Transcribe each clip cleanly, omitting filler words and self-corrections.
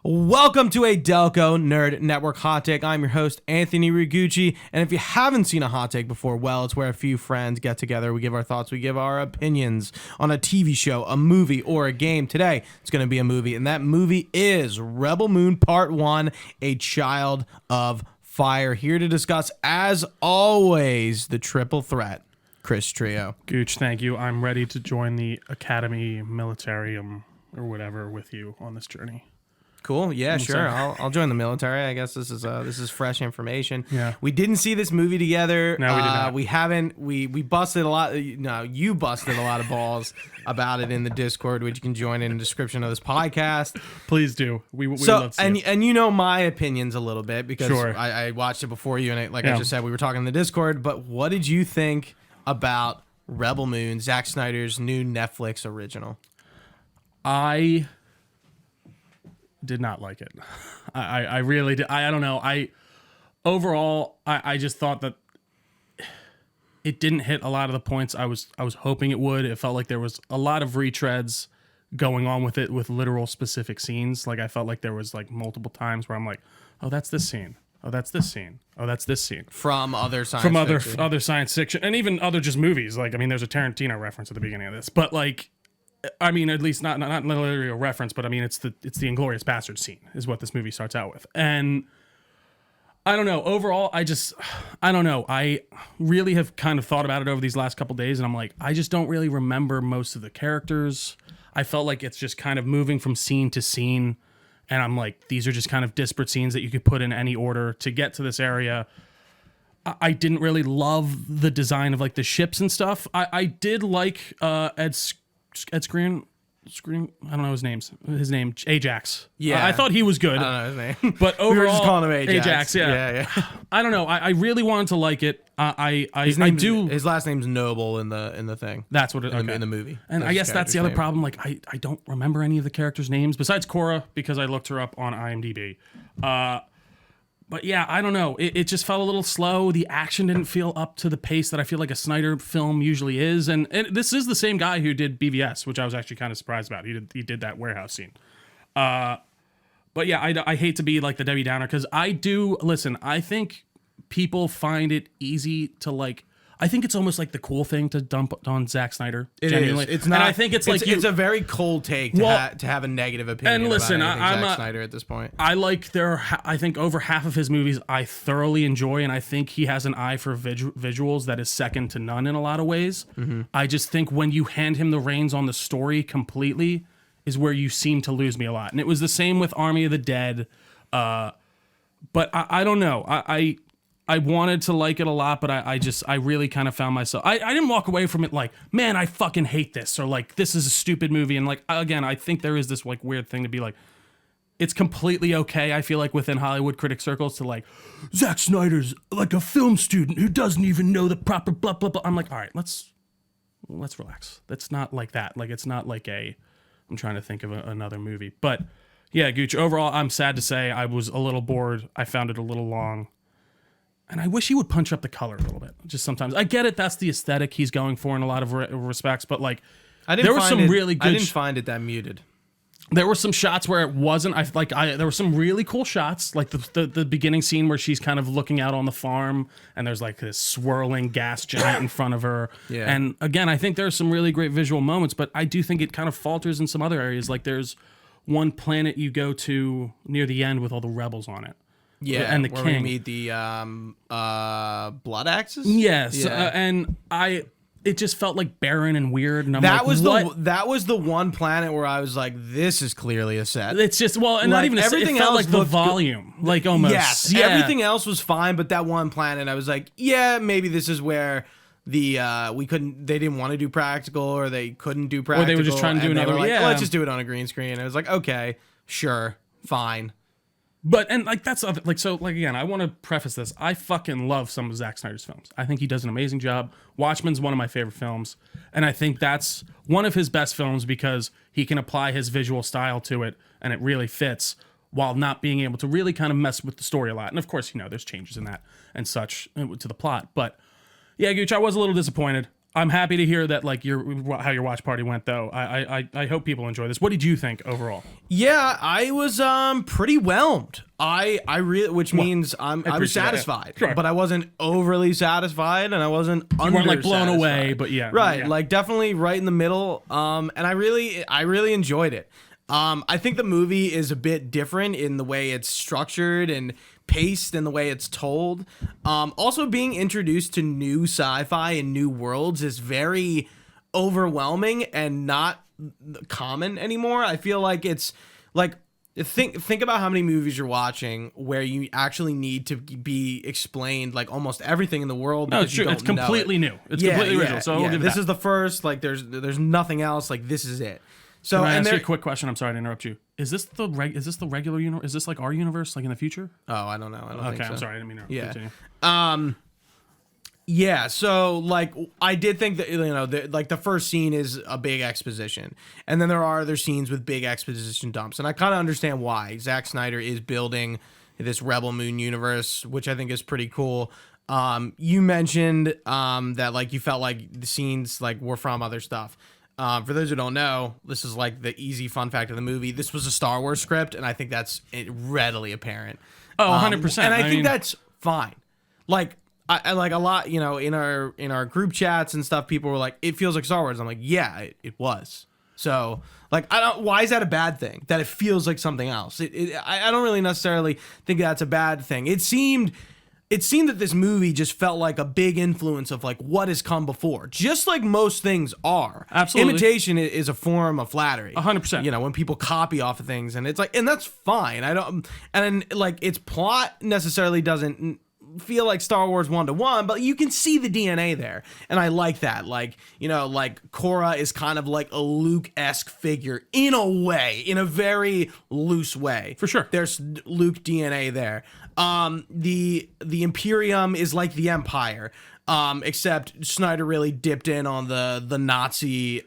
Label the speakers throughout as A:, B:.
A: Welcome to a Delco Nerd Network Hot Take. I'm your host, Anthony Ragucci, and if you haven't seen a hot take before, well, it's where a few friends get together, we give our thoughts, we give our opinions on a TV show, a movie, or a game. Today, it's going to be a movie, and that movie is Rebel Moon Part 1, A Child of Fire. Here to discuss, as always, the triple threat, Chris Trio.
B: Gooch, thank you. I'm ready to join the Academy Militarium or whatever with you on this journey.
A: Cool. Yeah, sure. I'll join the military. I guess this is fresh information.
B: Yeah.
A: We didn't see this movie together.
B: No, we did not.
A: We haven't. We busted a lot. No, you busted a lot of balls about it in the Discord, which you can join in the description of this podcast.
B: Please do. We love to see it.
A: And you know my opinions a little bit because
B: Sure.
A: I watched it before you, and I just said, we were talking in the Discord. But what did you think about Rebel Moon, Zack Snyder's new Netflix original?
B: I did not like it. I really did. I don't know. I just thought that it didn't hit a lot of the points I was hoping it would. It felt like there was a lot of retreads going on with it with literal specific scenes. Like I felt like there was like multiple times where I'm like, oh, that's this scene. Oh, that's this scene. Oh, that's this scene.
A: From other science fiction.
B: Other science fiction and even other just movies. Like, I mean, there's a Tarantino reference at the beginning of this, but like, I mean, at least not literally a reference, but I mean, it's the Inglourious Bastard scene is what this movie starts out with. And I don't know. Overall, I don't know. I really have kind of thought about it over these last couple days, and I'm like, I just don't really remember most of the characters. I felt like it's just kind of moving from scene to scene, and I'm like, these are just kind of disparate scenes that you could put in any order to get to this area. I didn't really love the design of like the ships and stuff. I did like Ed Screen, I don't know his name, Ajax.
A: Yeah.
B: I thought he was good.
A: I don't know his name.
B: But overall,
A: we were just calling him Ajax.
B: Ajax, yeah. I don't know. I really wanted to like it.
A: His last name's Noble in the thing.
B: That's what it
A: in the movie.
B: And I guess that's the other problem. Like I don't remember any of the characters' names besides Cora because I looked her up on IMDb. But yeah, I don't know. It just felt a little slow. The action didn't feel up to the pace that I feel like a Snyder film usually is. And this is the same guy who did BVS, which I was actually kind of surprised about. He did that warehouse scene. But yeah, I hate to be like the Debbie Downer because I think people find it easy to like. I think it's almost like the cool thing to dump on Zack Snyder. Genuinely.
A: It's not.
B: And I think it's
A: a very cold take to have a negative opinion. And listen, about Zack Snyder at this point.
B: I think over half of his movies I thoroughly enjoy, and I think he has an eye for visuals that is second to none in a lot of ways. Mm-hmm. I just think when you hand him the reins on the story completely is where you seem to lose me a lot. And it was the same with Army of the Dead. But I don't know. I wanted to like it a lot, but I really kind of found myself. I didn't walk away from it like, man, I fucking hate this, or like, this is a stupid movie. And like, again, I think there is this like weird thing to be like, it's completely okay, I feel like, within Hollywood critic circles to like, Zack Snyder's like a film student who doesn't even know the proper blah, blah, blah. I'm like, all right, let's relax. That's not like that. Like, it's not like I'm trying to think of another movie. But yeah, Gooch, overall, I'm sad to say I was a little bored. I found it a little long. And I wish he would punch up the color a little bit. Just sometimes. I get it. That's the aesthetic he's going for in a lot of respects. But like, there were some really good.
A: I didn't find it that muted.
B: There were some shots where it wasn't. There were some really cool shots, like the beginning scene where she's kind of looking out on the farm, and there's like this swirling gas giant in front of her. Yeah. And again, I think there's some really great visual moments, but I do think it kind of falters in some other areas. Like there's one planet you go to near the end with all the rebels on it.
A: Yeah,
B: and the
A: where
B: king.
A: we meet the blood axes.
B: Yes,
A: yeah.
B: And it just felt like barren and weird. And
A: that was the one planet where I was like, this is clearly a set.
B: It's just and like, not even a set. It felt like the volume, like almost.
A: Yes, yeah. Everything else was fine, but that one planet, I was like, yeah, maybe this is where they didn't want to do practical, or they couldn't do practical,
B: or they were just trying to do another.
A: Like, let's just do it on a green screen. And I was like, okay, sure, fine.
B: But, and like, that's like, so like, again, I want to preface this. I fucking love some of Zack Snyder's films. I think he does an amazing job. Watchmen's one of my favorite films. And I think that's one of his best films because he can apply his visual style to it and it really fits while not being able to really kind of mess with the story a lot. And of course, there's changes in that and such to the plot. But yeah, Gooch, I was a little disappointed. I'm happy to hear that like how your watch party went though. I hope people enjoy this. What did you think overall?
A: Yeah, I was pretty whelmed. I really, which means I was satisfied,
B: Sure.
A: but I wasn't overly satisfied, and I wasn't
B: You weren't like blown away, but yeah,
A: right,
B: yeah.
A: like definitely right in the middle. And I really enjoyed it. I think the movie is a bit different in the way it's structured and paced and the way it's told. Also, being introduced to new sci-fi and new worlds is very overwhelming and not common anymore. I feel like it's like think about how many movies you're watching where you actually need to be explained like almost everything in the world.
B: No, it's true. It's completely new. It's completely original. So we'll give
A: this
B: that.
A: is the first. Like, there's nothing else. Like, this is it. So,
B: Can I ask you a quick question? I'm sorry to interrupt you. Is this the regular universe? Is this like our universe, like in the future?
A: Oh, I don't know. I don't think so.
B: I'm sorry. I didn't mean to
A: Yeah.
B: continue.
A: Yeah. So, like, I did think that the first scene is a big exposition, and then there are other scenes with big exposition dumps, and I kind of understand why. Zack Snyder is building this Rebel Moon universe, which I think is pretty cool. You mentioned that like you felt like the scenes like were from other stuff. For those who don't know, this is like the easy fun fact of the movie. This was a Star Wars script, and I think that's readily apparent.
B: Oh, 100%.
A: And I think that's fine. Like, I like a lot, in our group chats and stuff, people were like, it feels like Star Wars. I'm like, yeah, it was. So, like, why is that a bad thing? That it feels like something else? I don't really necessarily think that's a bad thing. It seemed that this movie just felt like a big influence of like what has come before, just like most things are.
B: Absolutely.
A: Imitation is a form of flattery.
B: 100%.
A: When people copy off of things, and it's like, and that's fine. And like its plot necessarily doesn't feel like Star Wars 1-to-1, but you can see the DNA there, and I like that. Like, like Korra is kind of like a Luke-esque figure in a way, in a very loose way.
B: For sure.
A: There's Luke DNA there. The Imperium is like the Empire, except Snyder really dipped in on the Nazi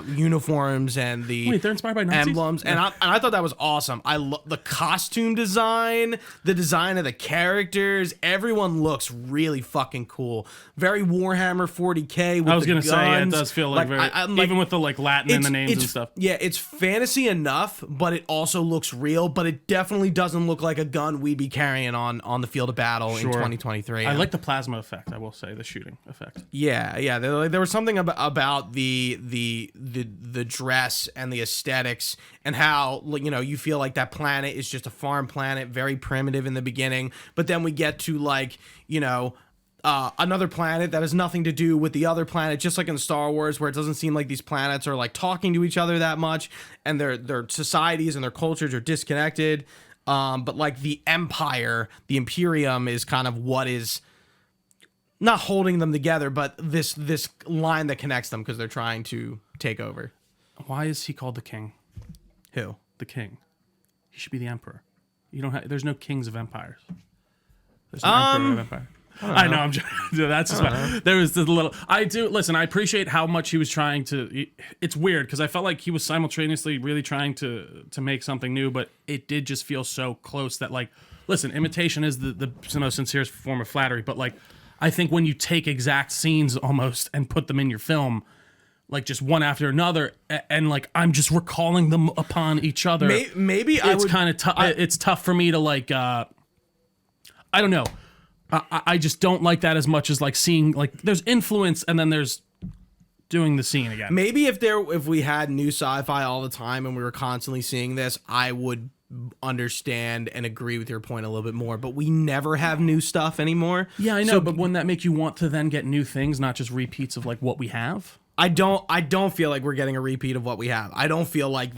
A: uniforms and the
B: Wait, they're inspired by Nazis?
A: emblems, and I thought that was awesome. I love the costume design, the design of the characters. Everyone looks really fucking cool. Very Warhammer 40K. With
B: I was
A: gonna
B: say, yeah, it does feel like very, even with the like Latin in the names and stuff.
A: Yeah, it's fantasy enough, but it also looks real. But it definitely doesn't look like a gun we'd be carrying on the field of battle in 2023.
B: I like the plasma effect. I will say the shooting effect.
A: Yeah. There was something about the dress and the aesthetics and how you feel like that planet is just a farm planet, very primitive in the beginning, but then we get to like another planet that has nothing to do with the other planet, just like in Star Wars, where it doesn't seem like these planets are like talking to each other that much, and their societies and their cultures are disconnected. But like the Empire, the Imperium is kind of what is not holding them together, but this line that connects them because they're trying to take over.
B: Why is he called the king?
A: Who?
B: The king. He should be the emperor. There's no kings of empires. There's no emperor of empire. I know. I'm just, that's just there was the little. I do listen. I appreciate how much he was trying to. It's weird because I felt like he was simultaneously really trying to make something new, but it did just feel so close that like, listen, imitation is the most sincere form of flattery, but like, I think when you take exact scenes almost and put them in your film, like just one after another, and like I'm just recalling them upon each other.
A: Maybe
B: it's kind of tough. It's tough for me to like. I don't know. I just don't like that as much as like seeing like there's influence and then there's doing the scene again.
A: Maybe if we had new sci-fi all the time and we were constantly seeing this, I would understand and agree with your point a little bit more. But we never have new stuff anymore.
B: Yeah, I know. But wouldn't that make you want to then get new things, not just repeats of like what we have?
A: I don't feel like we're getting a repeat of what we have. I don't feel like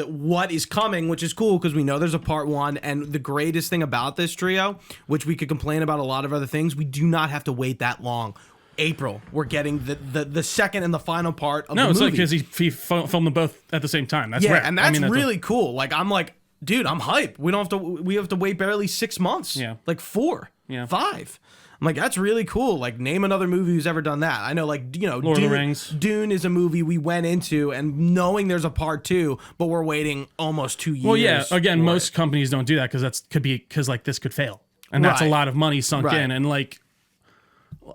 A: what is coming, which is cool because we know there's a part one. And the greatest thing about this trio, which we could complain about a lot of other things, we do not have to wait that long. April, we're getting the second and the final part of the movie.
B: No, it's like because he filmed them both at the the same time. That's rare.
A: And that's really cool. Like I'm like, dude, I'm hyped. We have to wait barely 6 months.
B: Yeah.
A: Like 4. Yeah. 5. I'm like, that's really cool. Like, name another movie who's ever done that. I know, like,
B: Lord of the Rings.
A: Dune is a movie we went into and knowing there's a part 2, but we're waiting almost 2 years.
B: Well, yeah. Again, most companies don't do that because like this could fail, and that's a lot of money sunk in. And like,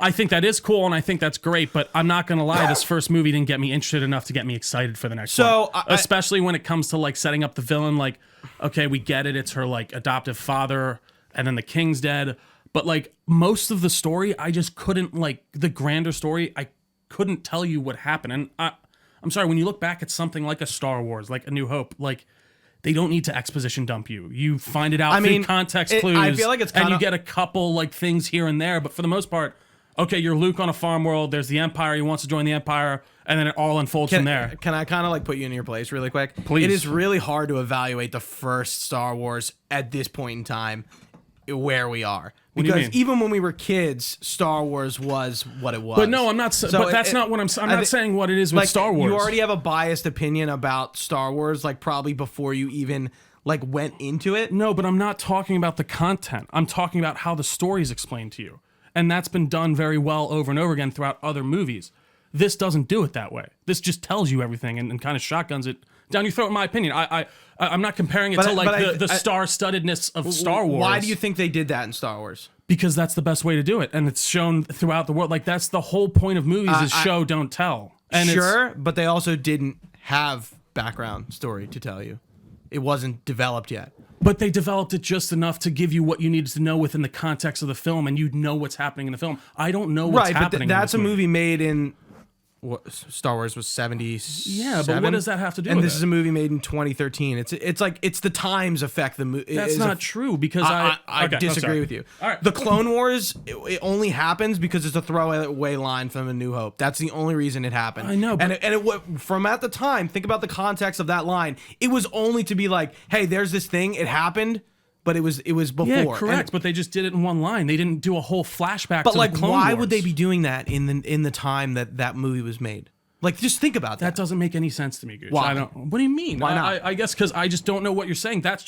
B: I think that is cool, and I think that's great, but I'm not going to lie, this first movie didn't get me interested enough to get me excited for the next one. Especially when it comes to, like, setting up the villain, like, okay, we get it, it's her, like, adoptive father, and then the king's dead, but, like, most of the story, I just couldn't, like, the grander story, I couldn't tell you what happened, and I'm sorry, when you look back at something like a Star Wars, like A New Hope, like, they don't need to exposition dump you. You find it out through context clues,
A: I feel like it's
B: and you get a couple, like, things here and there, but for the most part, okay, you're Luke on a farm world. There's the Empire. He wants to join the Empire, and then it all unfolds from there.
A: Can I kind of like put you in your place really quick?
B: Please.
A: It is really hard to evaluate the first Star Wars at this point in time, where we are. Because even when we were kids, Star Wars was what it was.
B: But no, I'm not. But that's not what I'm not saying. What it is with
A: like,
B: Star Wars.
A: You already have a biased opinion about Star Wars, like probably before you even like went into it.
B: No, but I'm not talking about the content. I'm talking about how the story is explained to you. And that's been done very well over and over again throughout other movies. This doesn't do it that way. This just tells you everything and kind of shotguns it down your throat, in my opinion. I'm not comparing it to like the star-studdedness of Star Wars.
A: Why do you think they did that in Star Wars?
B: Because that's the best way to do it. And it's shown throughout the world. Like, that's the whole point of movies is show, don't tell. And
A: sure, but they also didn't have background story to tell you. It wasn't developed yet.
B: But they developed it just enough to give you what you needed to know within the context of the film, and you know what's happening in the film. I don't know what's happening.
A: Right, but that's a movie made in what, Star Wars was 77.
B: Yeah, but what does that have to do?
A: And
B: with
A: this is a movie made in 2013. It's like it's the times affect the movie.
B: That's not true because
A: I disagree with you.
B: All right.
A: The Clone Wars it only happens because it's a throwaway line from A New Hope. That's the only reason it happened.
B: I know, but
A: and it from at the time. Think about the context of that line. It was only to be like, hey, there's this thing. It happened. But it was before.
B: Yeah, correct. But they just did it in one line. They didn't do a whole flashback.
A: But
B: to
A: like,
B: the Clone
A: why
B: Wars.
A: would they be doing that in the time that movie was made? Like, just think about that.
B: That doesn't make any sense to me, Gooch.
A: Why?
B: What do you mean?
A: Why not?
B: I guess because I just don't know what you're saying. That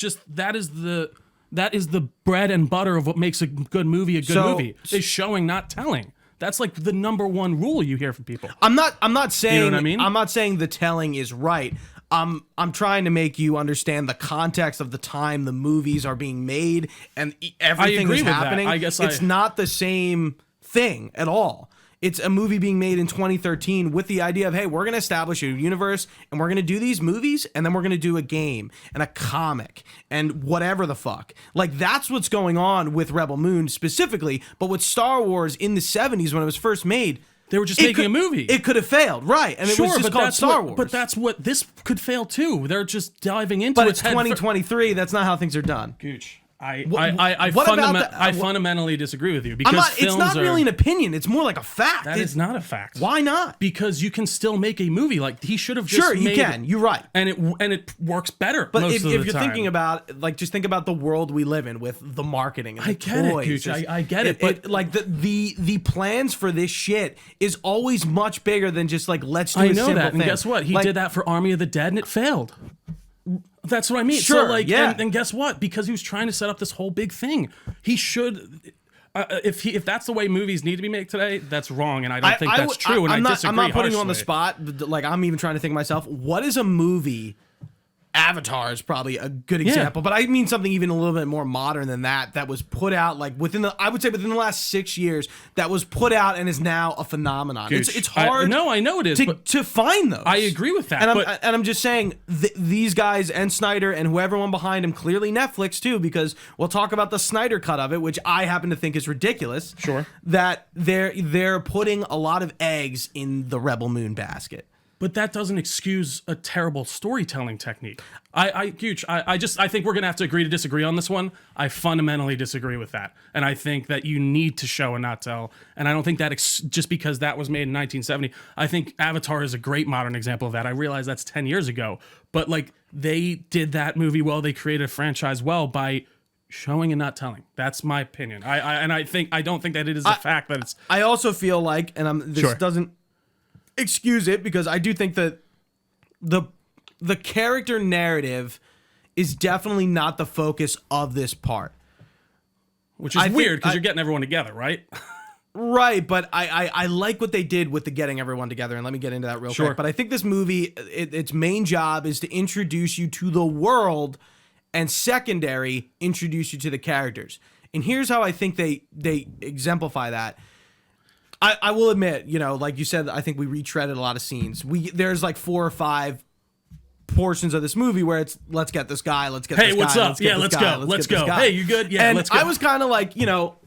B: is the bread and butter of what makes a good movie a good movie. Is showing, not telling. That's like the number one rule you hear from people.
A: I'm not saying,
B: you know what I mean?
A: I'm not saying the telling is right. I'm trying to make you understand the context of the time the movies are being made and everything is happening.
B: I guess
A: it's not the same thing at all. It's a movie being made in 2013 with the idea of, hey, we're going to establish a universe and we're going to do these movies and then we're going to do a game and a comic and whatever the fuck. Like, that's what's going on with Rebel Moon specifically. But with Star Wars in the 70s when it was first made,
B: they were just making a movie.
A: It could have failed, right? And it was just called Star Wars.
B: But that's what this could fail too. They're just diving into it.
A: But it's 2023. That's not how things are done.
B: Gooch. I fundamentally disagree with you because
A: it's not really an opinion. It's more like a fact.
B: That is not a fact.
A: Why not?
B: Because you can still make a movie. Like, he should have just
A: sure you can. You're right,
B: and it works better.
A: But
B: most
A: if
B: of
A: you're
B: the time.
A: thinking about, like, just think about the world we live in with the marketing and the toys.
B: I get it. But
A: like the plans for this shit is always much bigger than just like, let's do
B: I
A: a
B: know
A: simple
B: that.
A: thing.
B: And guess what? He did that for Army of the Dead, and it failed. That's what I mean.
A: Sure,
B: so like,
A: yeah.
B: And guess what? Because he was trying to set up this whole big thing, he should. If that's the way movies need to be made today, that's wrong, and I don't think that's true. And I disagree.
A: I'm not putting you on the
B: harshly.
A: spot. Like, I'm even trying to think myself. What is a movie? Avatar is probably a good example, but I mean something even a little bit more modern than that. That was put out like within the last 6 years. That was put out and is now a phenomenon.
B: Gooch,
A: it's hard.
B: I know it is
A: to find those.
B: I agree with that.
A: And I'm just saying these guys and Snyder and everyone behind him, clearly Netflix too, because we'll talk about the Snyder cut of it, which I happen to think is ridiculous.
B: Sure, that
A: they're putting a lot of eggs in the Rebel Moon basket.
B: But that doesn't excuse a terrible storytelling technique. I think we're gonna have to agree to disagree on this one. I fundamentally disagree with that, and I think that you need to show and not tell. And I don't think that just because that was made in 1970. I think Avatar is a great modern example of that. I realize that's 10 years ago, but like, they did that movie well. They created a franchise well by showing and not telling. That's my opinion. I don't think that it is a fact that it's.
A: I also feel like, and this doesn't excuse it, because I do think that the character narrative is definitely not the focus of this part,
B: which is weird because you're getting everyone together, right?
A: Right, but I like what they did with the getting everyone together, and let me get into that real quick. But I think this movie, its main job is to introduce you to the world, and secondary, introduce you to the characters. And here's how I think they exemplify that. I will admit, like you said, I think we retreaded a lot of scenes. There's like 4 or 5 portions of this movie where it's let's get this guy, let's get this guy.
B: Hey, what's up? Yeah, let's go. Hey, you good? Yeah,
A: and
B: let's go.
A: I was kind of like,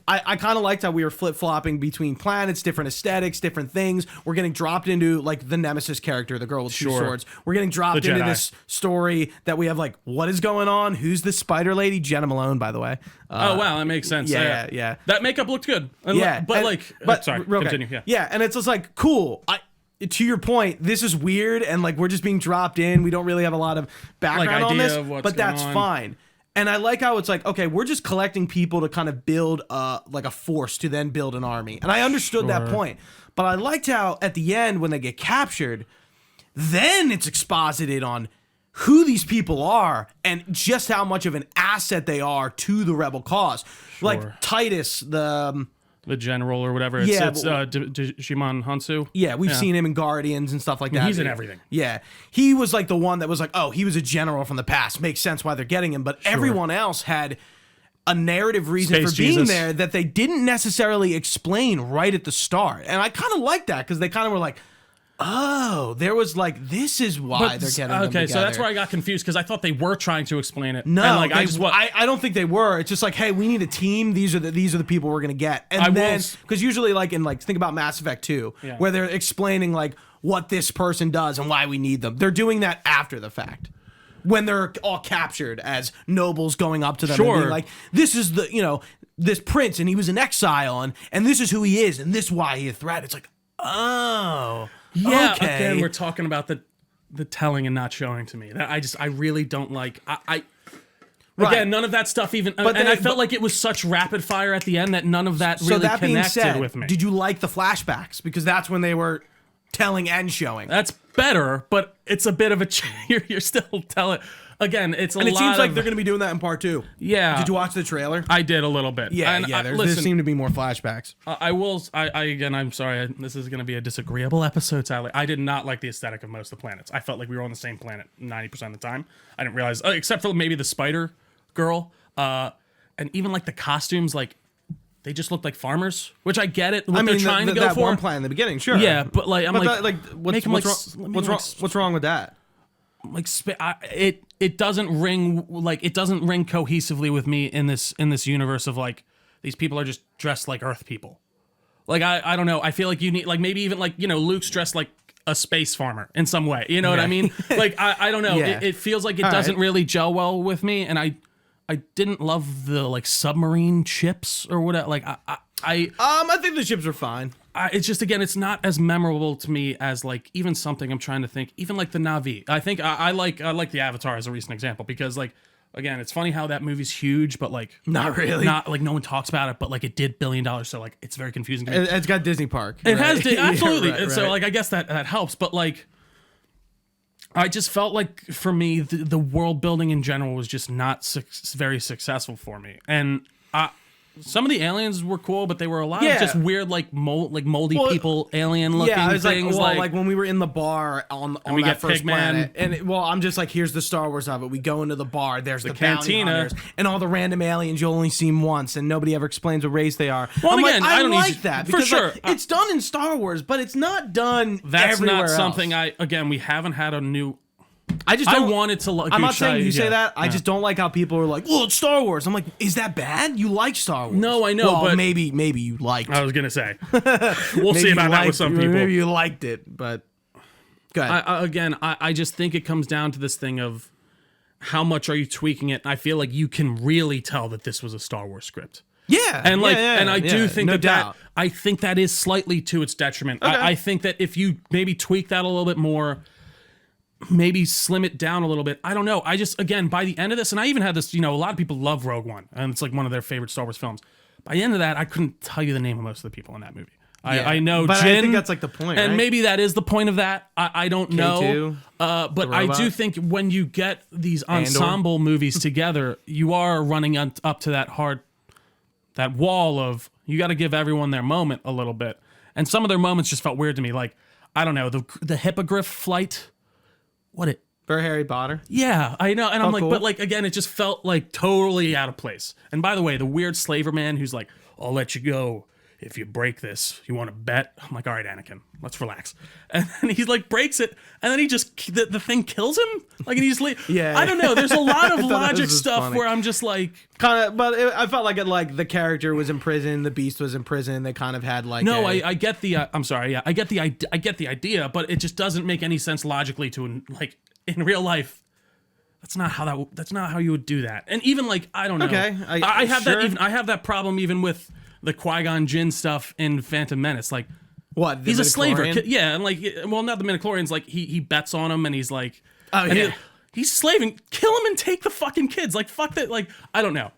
A: I kind of liked how we were flip-flopping between planets, different aesthetics, different things. We're getting dropped into like the Nemesis character, the girl with 2 swords. We're getting dropped into this story that we have like, what is going on? Who's this spider lady? Jenna Malone, by the way.
B: Oh wow, that makes sense.
A: Yeah.
B: That makeup looked good. Sorry, continue. Yeah,
A: and it's just like cool. To your point, this is weird, and like we're just being dropped in. We don't really have a lot of background on this, but that's fine. And I like how it's like, okay, we're just collecting people to kind of build like a force to then build an army. And I understood that point, but I liked how at the end when they get captured, then it's exposited on who these people are and just how much of an asset they are to the rebel cause. Like Titus,
B: the general or whatever. It's Shimon Hansu.
A: Yeah, we've seen him in Guardians and stuff like that.
B: He's in everything.
A: Yeah. He was like the one that was like, oh, he was a general from the past. Makes sense why they're getting him. But everyone else had a narrative reason for being there that they didn't necessarily explain right at the start. And I kind of like that because they kind of were like, oh, there was like, this is why they're getting them together.
B: So that's where I got confused because I thought they were trying to explain it.
A: No, and I don't think they were. It's just like, hey, we need a team. These are the people we're gonna get. And because usually think about Mass Effect 2, where they're explaining like what this person does and why we need them. They're doing that after the fact. When they're all captured as nobles going up to them and being like, this is this prince and he was in exile and this is who he is and this is why he a threat. It's like, oh.
B: Yeah,
A: okay.
B: Again, we're talking about the telling and not showing to me. That I really don't like. Again, none of that stuff even. But I felt like it was such rapid fire at the end that none of that really connected with me.
A: Did you like the flashbacks? Because that's when they were telling and showing.
B: That's better, but it's a bit of a. You're still telling. Again, it's a lot.
A: And it seems like they're going to be doing that in part 2.
B: Yeah.
A: Did you watch the trailer?
B: I did a little bit.
A: Yeah, there seem to be more flashbacks.
B: I'm sorry. This is going to be a disagreeable episode, Tyler. I did not like the aesthetic of most of the planets. I felt like we were on the same planet 90% of the time. I didn't realize, except for maybe the spider girl, and even like the costumes, like they just looked like farmers, which I get it. They're trying to go
A: that
B: for
A: one plan in the beginning, sure.
B: Yeah, but like
A: what's wrong with that?
B: Like it doesn't ring cohesively with me in this universe of like these people are just dressed like Earth people. Like I don't know. I feel like you need like maybe even like Luke's dressed like a space farmer in some way. You know what I mean? Like I don't know.
A: Yeah.
B: It feels like it doesn't really gel well with me, and I didn't love the like submarine ships or whatever. Like I
A: think the ships are fine.
B: It's just, again, it's not as memorable to me as like even something I'm trying to think, even like the Na'vi. I think I like the Avatar as a recent example because like, again, it's funny how that movie's huge, but like
A: not really,
B: not like no one talks about it, but like it did $1 billion, so like it's very confusing to me.
A: It's got Disney Park.
B: It has absolutely,
A: right.
B: So like I guess that helps, but like I just felt like for me the world building in general was just not very successful for me, and some of the aliens were cool, but they were a lot of just weird, like moldy people, alien looking things.
A: Like when we were in the bar on that first planet, and I'm just like, here's the Star Wars of it. We go into the bar, there's the cantina, hunters, and all the random aliens you only see them once, and nobody ever explains what race they are.
B: Well, again,
A: I don't like that
B: for
A: because
B: sure.
A: Like, it's done in Star Wars, but it's not done.
B: That's
A: everywhere
B: not something
A: else.
B: we haven't had a new.
A: I
B: wanted to.
A: I'm not saying you say that. I just don't like how people are like, "Well, it's Star Wars." I'm like, "Is that bad? You like Star Wars?"
B: No, I know,
A: well,
B: but
A: maybe you liked.
B: I was gonna say, we'll see about that with some people.
A: Maybe you liked it, but go ahead.
B: I just think it comes down to this thing of how much are you tweaking it. I feel like you can really tell that this was a Star Wars script.
A: Yeah,
B: and I do think
A: no
B: that
A: doubt.
B: I think that is slightly to its detriment.
A: Okay.
B: I think that if you maybe tweak that a little bit more. Maybe slim it down a little bit. I don't know. I just, again, by the end of this, and I even had this, a lot of people love Rogue One, and it's like one of their favorite Star Wars films. By the end of that, I couldn't tell you the name of most of the people in that movie. I know
A: but
B: Jin,
A: I think that's like the point,
B: and
A: right?
B: maybe that is the point of that. I don't know. But I do think when you get these ensemble movies together, you are running up to that wall of, you got to give everyone their moment a little bit. And some of their moments just felt weird to me. Like, I don't know, the hippogriff flight.
A: For Harry Potter?
B: Yeah, I know. And I'm like,
A: cool.
B: but like, again, it just felt like totally out of place. And by the way, the weird slaver man who's like, I'll let you go if you break this, you want to bet? I'm like, all right, Anakin, let's relax. And then he like breaks it, and then he just the thing kills him. Like, and he just
A: Yeah.
B: I don't know. There's a lot of logic stuff
A: funny.
B: where I'm just like,
A: kind of, but I felt like the character was in prison, the Beast was in prison. They kind of had like
B: no, I get the. I'm sorry, yeah, I get the idea, but it just doesn't make any sense logically to like in real life. That's not how you would do that. And even like, I don't know.
A: Okay,
B: I have
A: sure.
B: I have that problem even with the Qui-Gon Jinn stuff in Phantom Menace. Like,
A: what?
B: He's a slaver.
A: midichlorian?
B: Yeah, and like, well, not the midichlorians. Like, he bets on him, and he's like,
A: Oh,
B: and
A: yeah.
B: he's slaving. Kill him and take the fucking kids. Like, fuck that. Like, I don't know.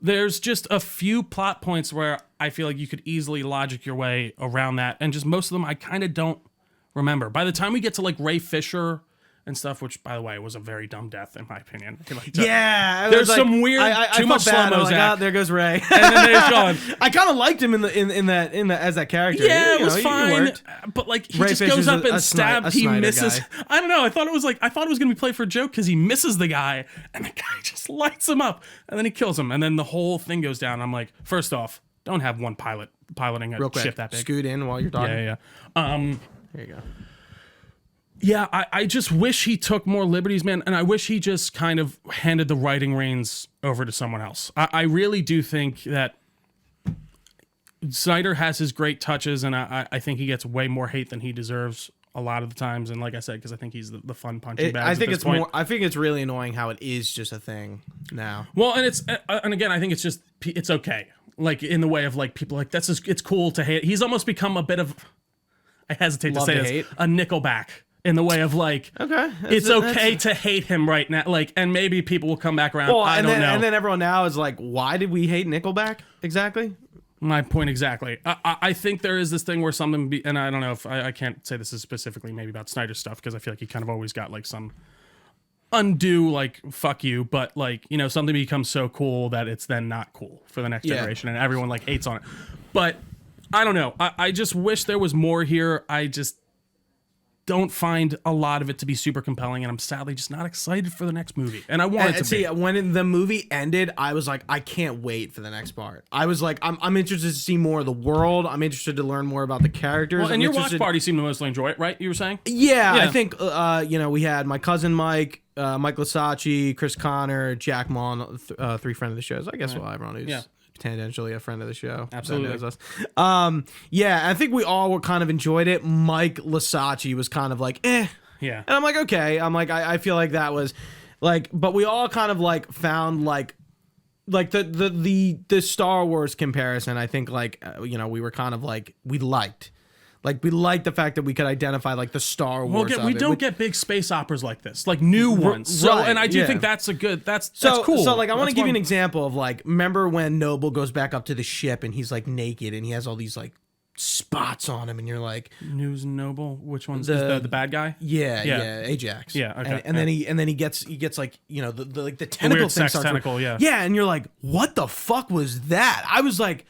B: There's just a few plot points where I feel like you could easily logic your way around that, and just most of them I kind of don't remember. By the time we get to like Ray Fisher and stuff, which by the way was a very dumb death in my opinion. Like,
A: Yeah,
B: there's some weird, too much slow mo.
A: Like, there goes Ray.
B: And then there's gone.
A: I kind of liked him in that as that character.
B: Yeah, it
A: You
B: was
A: know, he
B: fine,
A: worked.
B: but like he
A: Ray
B: just
A: Fisher's
B: goes up
A: a
B: and stabs. He
A: Snyder
B: misses.
A: guy.
B: I don't know. I thought it was gonna be played for a joke because he misses the guy, and the guy just lights him up, and then he kills him, and then the whole thing goes down. I'm like, first off, don't have one pilot piloting a
A: Real quick,
B: ship that big.
A: scoot in while you're talking.
B: Yeah.
A: There you go.
B: Yeah, I just wish he took more liberties, man, and I wish he just kind of handed the writing reins over to someone else. I really do think that Snyder has his great touches, and I think he gets way more hate than he deserves a lot of the times. And like I said, because I think he's the fun punching bag.
A: I think it's point. I think it's really annoying how it is just a thing now.
B: Well, and again, I think it's okay. Like in the way of like people like it's cool to hate. He's almost become a bit of, I hesitate to
A: Love
B: say
A: to
B: this,
A: hate?
B: a Nickelback. In the way of like,
A: Okay,
B: it's okay to hate him right now, like, and maybe people will come back around.
A: Well,
B: I don't know.
A: And then everyone now is like, why did we hate Nickelback exactly?
B: My point exactly. I think there is this thing where something, and I don't know if I can't say this is specifically maybe about Snyder stuff because I feel like he kind of always got like some undue like fuck you, but like, you know, something becomes so cool that it's then not cool for the next generation, and everyone like hates on it. But I don't know. I just wish there was more here. I just don't find a lot of it to be super compelling, and I'm sadly just not excited for the next movie. And I want it to be.
A: When the movie ended, I was like, I can't wait for the next part. I was like, I'm interested to see more of the world. I'm interested to learn more about the characters.
B: Well, and your watch party seemed to mostly enjoy it, right? You were saying?
A: Yeah. I think we had my cousin Mike, Mike Lasacci, Chris Connor, Jack Mon, 3 friend of the shows. I guess everyone who's tangentially a friend of the show.
B: Absolutely.
A: That knows us. I think we all kind of enjoyed it. Mike Lasacci was kind of like, eh.
B: Yeah.
A: And I'm like, okay. I'm like, I feel like that was like, but we all kind of like found like the Star Wars comparison. I think like, we were kind of like, we liked the fact that we could identify like the Star Wars.
B: We don't get big space operas like this, like new ones. So,
A: right,
B: and I do think that's a good. That's cool.
A: So like, I want to give you an example of like, remember when Noble goes back up to the ship and he's like naked and he has all these like spots on him, and you're like,
B: News Noble. Which one's the bad guy?
A: Yeah, Ajax.
B: Yeah, okay.
A: And then he gets like the like the tentacle
B: weird
A: thing
B: sex
A: starts
B: tentacle. Yeah.
A: Yeah, and you're like, what the fuck was that? I was like.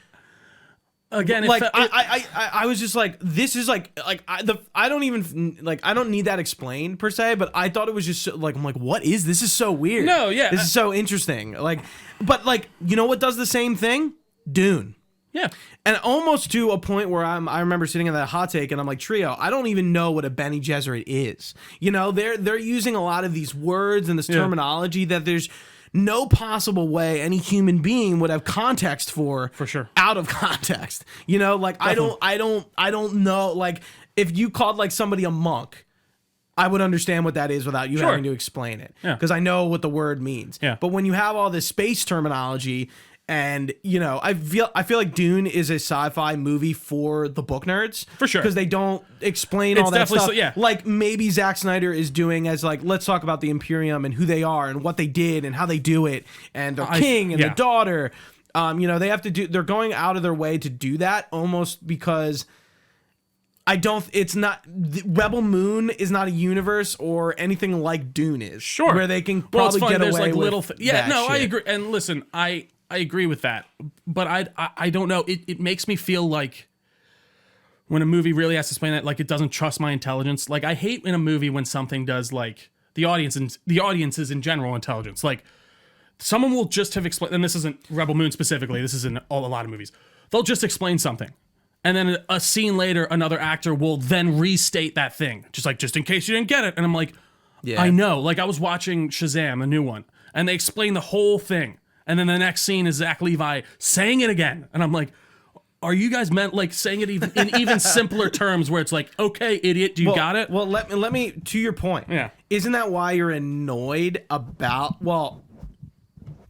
B: Again,
A: like I was just like, this is like I don't even like, I don't need that explained per se, but I thought it was just so, like, I'm like, what is this? Is so weird.
B: No, yeah,
A: this is so interesting. Like, but like, you know what does the same thing? Dune.
B: Yeah.
A: And almost to a point where I remember sitting in that hot take and I'm like, Trio, I don't even know what a Bene Gesserit is. You know, they're using a lot of these words and this terminology that there's no possible way any human being would have context for
B: sure,
A: out of context. You know, like definitely. I don't know. Like if you called like somebody a monk, I would understand what that is without you having to explain it. Because I know what the word means. Yeah. But when you have all this space terminology, and I feel like Dune is a sci-fi movie for the book nerds,
B: for sure,
A: because they don't explain all that stuff. Like maybe Zack Snyder is doing as like, let's talk about the Imperium and who they are and what they did and how they do it and their king and the daughter. They have to do. They're going out of their way to do that almost because. It's not, Rebel Moon is not a universe or anything like Dune is.
B: Sure.
A: Where they can probably get away
B: like
A: with
B: little
A: that shit.
B: I agree. And listen, I agree with that. But I don't know. It makes me feel like when a movie really has to explain that, like it doesn't trust my intelligence. Like I hate in a movie when something does like the audience's in general intelligence. Like someone will just have explained, and this isn't Rebel Moon specifically, this is in a lot of movies. They'll just explain something. And then a scene later, another actor will then restate that thing, just in case you didn't get it. And I'm like,
A: Yeah.
B: I know. Like, I was watching Shazam, a new one, and they explain the whole thing. And then the next scene is Zach Levi saying it again. And I'm like, are you guys meant like saying it even in even simpler terms where it's like, okay, idiot, do you got it?
A: Well, let me, to your point.
B: Yeah.
A: Isn't that why you're annoyed about, well,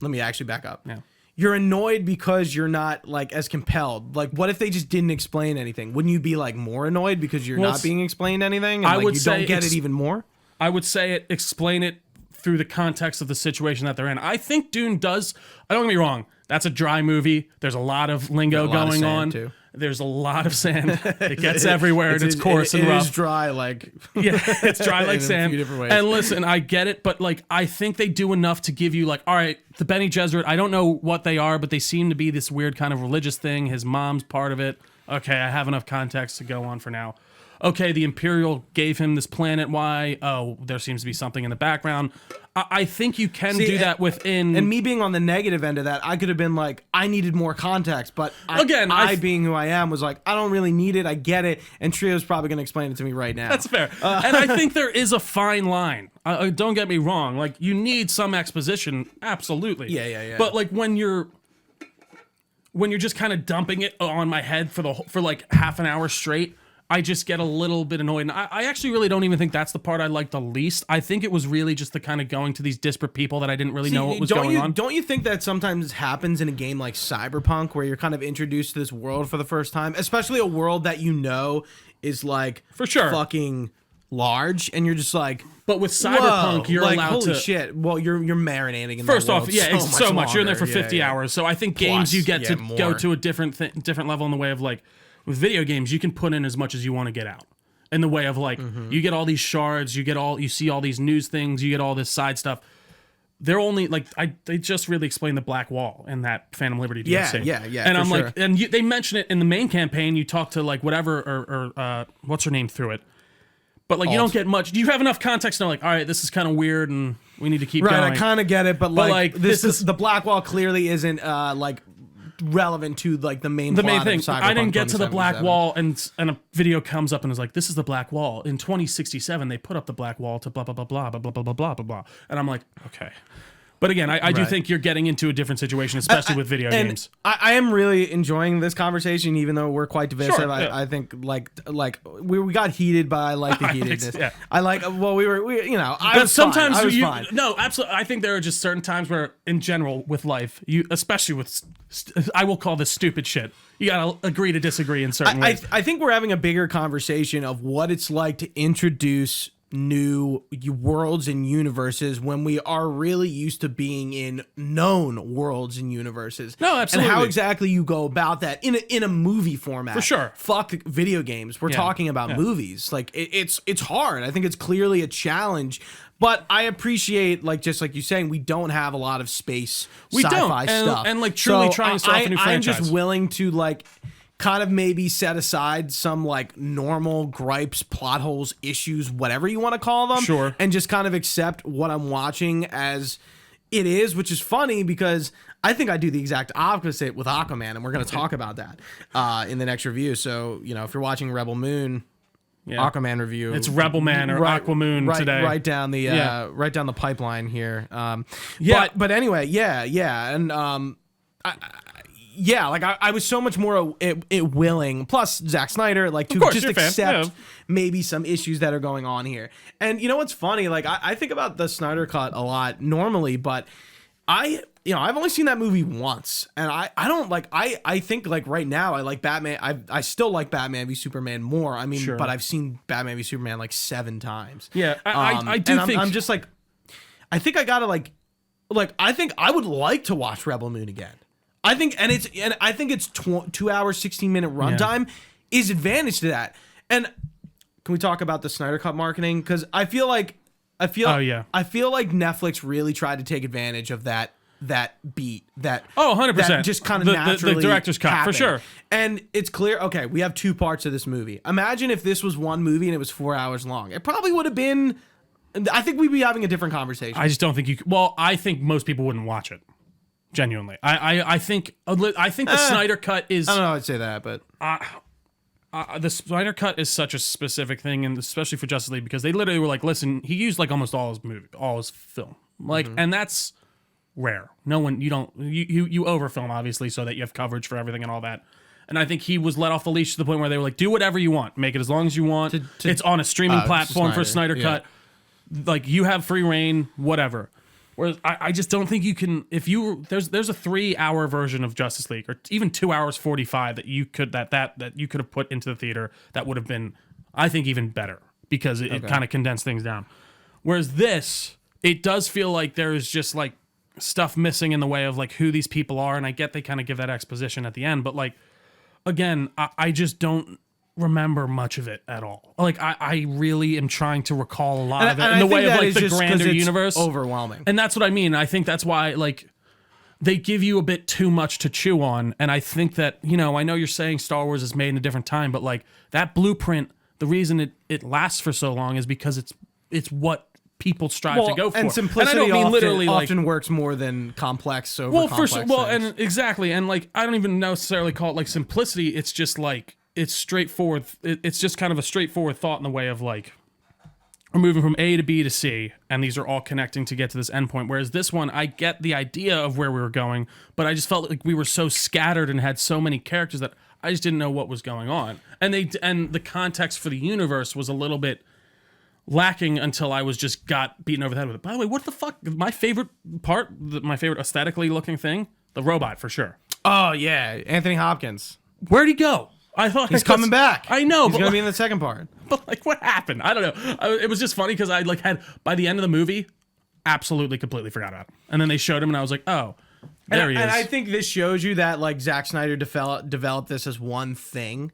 A: let me actually back up.
B: Yeah.
A: You're annoyed because you're not like as compelled. Like, what if they just didn't explain anything? Wouldn't you be like more annoyed because you're not being explained anything? And,
B: I
A: like,
B: would
A: you
B: say
A: don't get it even more?
B: I would say explain it through the context of the situation that they're in. I think Dune does. Don't get me wrong. That's a dry movie. There's a lot of lingo going on.
A: Too.
B: There's a lot of sand. It gets everywhere and it's coarse and rough.
A: It is dry, like
B: yeah, it's dry like
A: in a
B: sand.
A: few different ways.
B: And listen, I get it, but like I think they do enough to give you like, all right, the Bene Gesserit. I don't know what they are, but they seem to be this weird kind of religious thing. His mom's part of it. Okay, I have enough context to go on for now. Okay, the Imperial gave him this planet. Why? Oh, there seems to be something in the background. I think you can do that within.
A: And me being on the negative end of that, I could have been like, I needed more context. But
B: Again,
A: I being who I am, was like, I don't really need it. I get it. And Trio's probably going to explain it to me right now.
B: That's fair. And I think there is a fine line. Don't get me wrong. Like, you need some exposition. Absolutely.
A: Yeah.
B: But like when you're just kind of dumping it on my head for like half an hour straight, I just get a little bit annoyed. And I actually really don't even think that's the part I like the least. I think it was really just the kind of going to these disparate people that I didn't really know what was going on.
A: Don't you think that sometimes happens in a game like Cyberpunk where you're kind of introduced to this world for the first time, especially a world that you know is like
B: for sure
A: fucking large, and you're just like,
B: but with Cyberpunk, you're
A: like,
B: allowed
A: holy
B: to.
A: shit! Well, you're marinating in
B: First
A: that world
B: off, yeah, it's so much. You're in there for
A: longer.
B: 50 hours, so I think games you get to go to a different level in the way of like with video games, you can put in as much as you want to get out. In the way of like, you get all these shards, you see all these news things, you get all this side stuff. They're only like they just really explained the Black Wall in that Phantom Liberty DLC.
A: Yeah.
B: And I'm like, and they mention it in the main campaign. You talk to like whatever or what's her name through it, but like you don't get much. You have enough context to know like, all right, this is kind of weird, and we need to keep going.
A: Right, I kind of get it, but like this is the Black Wall clearly isn't like relevant to like the main thing.
B: I didn't get to the Black Wall, and a video comes up and is like, "This is the Black Wall." In 2067, they put up the Black Wall to blah blah blah blah blah blah blah blah blah blah. And I'm like, okay. But again, I do think you're getting into a different situation, especially with video games.
A: I am really enjoying this conversation, even though we're quite divisive.
B: Sure,
A: I think like we got heated, but I like the heatedness.
B: Yeah.
A: I like we you know.
B: But sometimes
A: I was fine.
B: No, absolutely. I think there are just certain times where, in general, with life, you especially with I will call this stupid shit. You gotta agree to disagree in certain ways.
A: I think we're having a bigger conversation of what it's like to introduce new worlds and universes when we are really used to being in known worlds and universes.
B: No, absolutely.
A: And how exactly you go about that in a movie format.
B: For sure.
A: Fuck video games. We're talking about movies. Like it's hard. I think it's clearly a challenge. But I appreciate, like, just like you're saying, we don't have a lot of space sci-fi stuff.
B: And like truly trying stuff in a new franchise.
A: I'm just willing to like kind of maybe set aside some like normal gripes, plot holes, issues, whatever you want to call them.
B: Sure.
A: And just kind of accept what I'm watching as it is, which is funny because I think I do the exact opposite with Aquaman, and we're going to talk about that in the next review. So, you know, if you're watching Rebel Moon, Aquaman review,
B: it's Rebel Man or Aquamoon today.
A: Right down the pipeline here. But anyway, and I was so much more willing. Plus, Zack Snyder, like, to just accept maybe some issues that are going on here. And you know what's funny? Like, I think about the Snyder Cut a lot normally, but I've only seen that movie once, and I don't like. I think like right now I like Batman. I still like Batman v Superman more. I mean, but I've seen Batman v Superman like 7 times.
B: Yeah, I do think
A: I'm just like, I think I gotta like I think I would like to watch Rebel Moon again. I think it's 2 hours, 16-minute runtime is advantage to that. And can we talk about the Snyder Cut marketing? Because I feel like Netflix really tried to take advantage of that beat that
B: 100%
A: that just kind of naturally
B: the director's cut
A: happened.
B: for sure.
A: And it's clear. Okay, we have 2 parts of this movie. Imagine if this was one movie and it was 4 hours long. It probably would have been. I think we'd be having a different conversation.
B: I just don't think you. Well, I think most people wouldn't watch it. Genuinely, I think the Snyder Cut is.
A: I don't know. I'd say that, but
B: the Snyder Cut is such a specific thing, and especially for Justice League, because they literally were like, listen, he used like almost all his film, like, and that's rare. No one, you overfilm obviously so that you have coverage for everything and all that. And I think he was let off the leash to the point where they were like, do whatever you want, make it as long as you want. It's on a streaming platform for Snyder Cut. Like, you have free reign, whatever. Whereas I just don't think you can, if you, there's a 3-hour version of Justice League, or even 2 hours 45 that you could, that you could have put into the theater that would have been, I think, even better, because it kind of condensed things down. Whereas this, it does feel like there is just like stuff missing in the way of like who these people are, and I get they kind of give that exposition at the end, but like, again, I just don't remember much of it at all. Like, I really am trying to recall a lot of it in the way of like the grander universe.
A: Overwhelming.
B: And that's what I mean. I think that's why like they give you a bit too much to chew on. And I think that, I know you're saying Star Wars is made in a different time, but like that blueprint, the reason it lasts for so long is because it's what people strive to go for.
A: And simplicity,
B: and I don't mean literally
A: often works more than complex complex things.
B: And exactly. And like, I don't even necessarily call it like simplicity. It's just like, it's straightforward. It's just kind of a straightforward thought in the way of like, we're moving from A to B to C, and these are all connecting to get to this endpoint. Whereas this one, I get the idea of where we were going, but I just felt like we were so scattered and had so many characters that I just didn't know what was going on. And the context for the universe was a little bit lacking until I got beaten over the head with it. By the way, what the fuck? My favorite part, my favorite aesthetically looking thing, the robot for sure.
A: Oh yeah, Anthony Hopkins.
B: Where'd he go? I thought
A: he's coming back.
B: I know.
A: He's going to be in the second part.
B: But like, what happened? I don't know. It was just funny because I like had, by the end of the movie, absolutely completely forgot about him. And then they showed him and I was like, oh, there he is.
A: And I think this shows you that like Zack Snyder developed this as one thing,